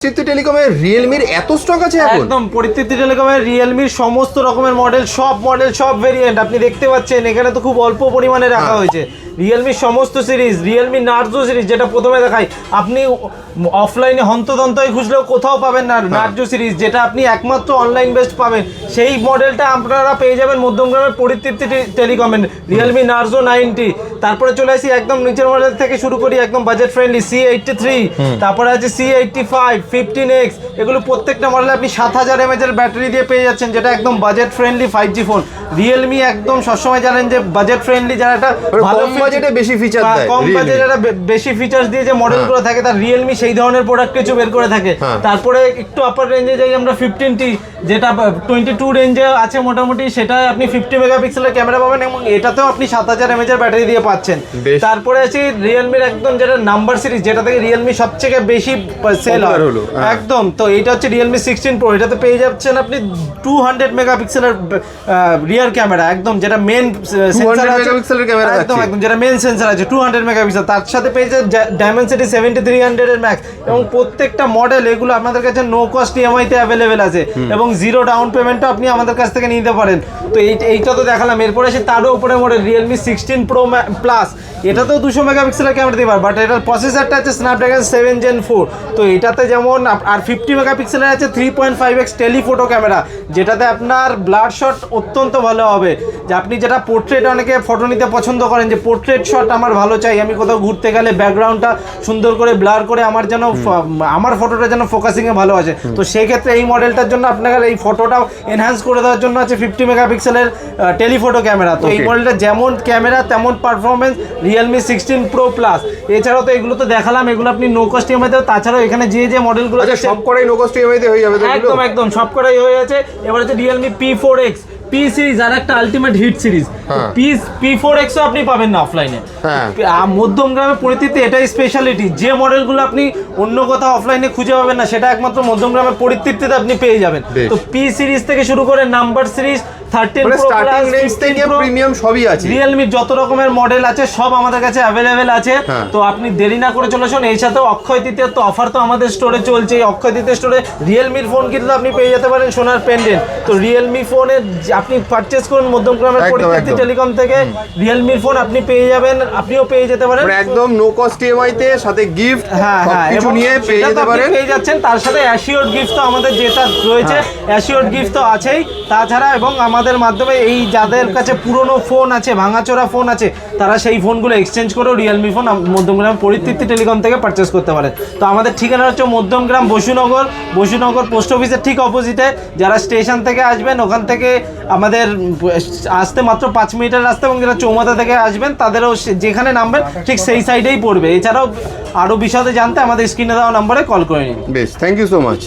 পরিতৃপ্তি টেলিকমের রিয়েলমির এত স্টক আছে এখন? একদম পরিতৃপ্তি টেলিকমের রিয়েলমির সমস্ত রকমের মডেল, সব ভেরিয়েন্ট আপনি দেখতে পাচ্ছেন। এখানে তো খুব অল্প পরিমাণে রাখা হয়েছে। রিয়েলমির সমস্ত সিরিজ, রিয়েলমি নার্জো সিরিজ যেটা প্রথমে দেখাই, আপনি অফলাইনে হন্তদন্তই খুঁজলেও কোথাও পাবেন না। নার্জো সিরিজ যেটা আপনি একমাত্র অনলাইন বেসড পাবেন, সেই মডেলটা আপনারা পেয়ে যাবেন মধ্যমগ্রামের পরিতৃপ্তি টেলিকমের রিয়েলমি নার্জো 90। তারপরে চলে আসি একদম নিচের মডেল থেকে শুরু করি, একদম বাজেট ফ্রেন্ডলি C83, তারপরে আছে C85, 15X। এগুলো প্রত্যেকটা মডেলে আপনি 7000 mAh এর ব্যাটারি দিয়ে পেয়ে যাচ্ছেন, যেটা একদম budget friendly 5G phone. Realme একদম সবসময় জানেন যে বাজেট ফ্রেন্ডলি, যারা একটা ভালো বাজেটে বেশি ফিচার দেয়, কম বাজেটে যারা বেশি ফিচার্স দিয়ে যে মডেলগুলো থাকে, তার রিয়েলমি সেই ধরনের প্রোডাক্ট কিছু বের করে থাকে। তারপরে একটু আপার রেঞ্জে যাই আমরা 15T, যেটা 22 রেঞ্জে আছে মোটামুটি, সেটা আপনি 50 মেগাপিক্সেলের ক্যামেরা পাবেন এবং এটাতেও আপনি 7000 mAh এর ব্যাটারি দিয়ে পাচ্ছেন। তারপরে আছে রিয়েলমির একদম যেটা নাম্বার সিরিজ, যেটা থেকে রিয়েলমি সবথেকে বেশি সেল হয় একদম, তো এটা হচ্ছে রিয়েলমি 16 প্রো। এটাতে পেয়ে যাচ্ছেন আপনি 200 মেগাপিক্সেলের রিয়ার ক্যামেরা, একদম যেটা মেন সেন্সর আছে, একদম যেটা মেন সেন্সর আছে 200 মেগাপিক্সেল। তার সাথে পেয়ে যাচ্ছে ডায়মেনসিটি 7300 এর ম্যাক্স, এবং প্রত্যেকটা মডেল এগুলো আপনাদের কাছে নো কস্ট ইএমআই তে অ্যাভেলেবেল আছে, এবং জিরো ডাউন পেমেন্টও আপনি আমাদের কাছ থেকে নিতে পারেন। তো এইটা তো দেখালাম। এরপরে এসে তারও উপরে মডেল রিয়েলমি 16 প্রো প্লাস, এটাতেও 200 মেগাপিক্সেলের ক্যামেরা দিতে পারে, বাট এটার প্রসেসরটা আছে স্ন্যাপড্রাগন 7 Gen 4। তো এটাতে যেমন আর 50 মেগাপিক্সেলের আছে 3.5x টেলিফোটো ক্যামেরা, যেটাতে আপনার ব্লাড শট অত্যন্ত ভালো হবে। যে আপনি যেটা পোর্ট্রেট, অনেকে ফটো নিতে পছন্দ করেন যে পোর্ট্রেট শট আমার ভালো চাই, আমি কোথাও ঘুরতে গেলে ব্যাকগ্রাউন্ডটা সুন্দর করে ব্লার করে আমার যেন আমার ফটোটা যেন ফোকাসিংয়ে ভালো আছে, তো সেই ক্ষেত্রে এই মডেলটার জন্য আপনার এই ফটোটা এনহ্যান্স করে দেওয়ার জন্য আছে 50 মেগাপিক্সেলের টেলিফোটো ক্যামেরা। তো এই মডেলটা যেমন ক্যামেরা তেমন পারফরমেন্স রিয়েলমি 16 প্রো প্লাস। এছাড়াও তো এগুলো তো দেখালাম, এগুলো আপনি নো কস্ট ইএমআই তে, তাছাড়াও এখানে যে মডেলগুলো সব করাই নো কস্ট ইএমআই তে হয়ে যাবে, একদম সব করাই হয়ে আছে। এবার হচ্ছে রিয়েলমি P4X পি সিরিজ, আর একটা আলটিমেট হিট সিরিজ। P4X ও আপনি পাবেন না অফলাইনে। মধ্যমগ্রামে পরিতৃপ্তি এটাই স্পেশালিটি, যে মডেলগুলো আপনি অন্য কোথাও অফলাইনে খুঁজে পাবেন না, সেটা একমাত্র মধ্যমগ্রামের পরিতৃপ্তিতে আপনি পেয়ে যাবেন। তো পি সিরিজ থেকে শুরু করে number series 13 pro starting range থেকে প্রিমিয়াম সবই আছে। রিয়েলমির যত রকমের মডেল আছে সব আমাদের কাছে অ্যাভেলেবেল আছে। তো আপনি দেরি না করে চলে আসুন। এই সাথে অক্ষয় তৃতীয়ার তো অফার তো আমাদের স্টোরে চলছে। অক্ষয় তৃতীয় স্টোরে রিয়েলমির ফোন কিন্তু আপনি পেয়ে যেতে পারেন সোনার পেন্ডেন্ট। তো রিয়েলমি ফোনের আপনি পারচেজ করুন মধ্যমগ্রামের পরিতৃপ্তি টেলিকম থেকে, রিয়েলমির ফোন আপনি পেয়ে যাবেন, আপনিও পেয়ে যেতে পারেন একদম নো কস্ট ইএমআই তে, সাথে গিফট কিছু নিয়ে পেয়ে যেতে পারেন, পেয়ে যাচ্ছেন। তার সাথে অ্যাসিওর্ড গিফট তো আমাদের যেটা রয়েছে, অ্যাসিওর্ড গিফট তো আছেই। তাছাড়া এবং আমাদের মাধ্যমে এই যাদের কাছে পুরনো ফোন আছে, ভাঙাচোরা ফোন আছে, তারা সেই ফোনগুলো এক্সচেঞ্জ করেও রিয়েলমি ফোন মধ্যমগ্রাম পরিতৃপ্তি টেলিকম থেকে পারচেজ করতে পারে। তো আমাদের ঠিকানা হচ্ছে মধ্যমগ্রাম বসুনগর পোস্ট অফিসের ঠিক অপোজিটে। যারা স্টেশন থেকে আসবেন, ওখান থেকে আমাদের আসতে মাত্র 5 মিনিটের রাস্তা, এবং যারা চৌমাথা থেকে আসবেন তাদেরও যেখানে নামবেন ঠিক সেই সাইডেই পড়বে। এছাড়াও আরও বিশদে জানতে আমাদের স্ক্রিনে দেওয়া নম্বরে কল করে নিন। বেশ, থ্যাংক ইউ সো মাচ।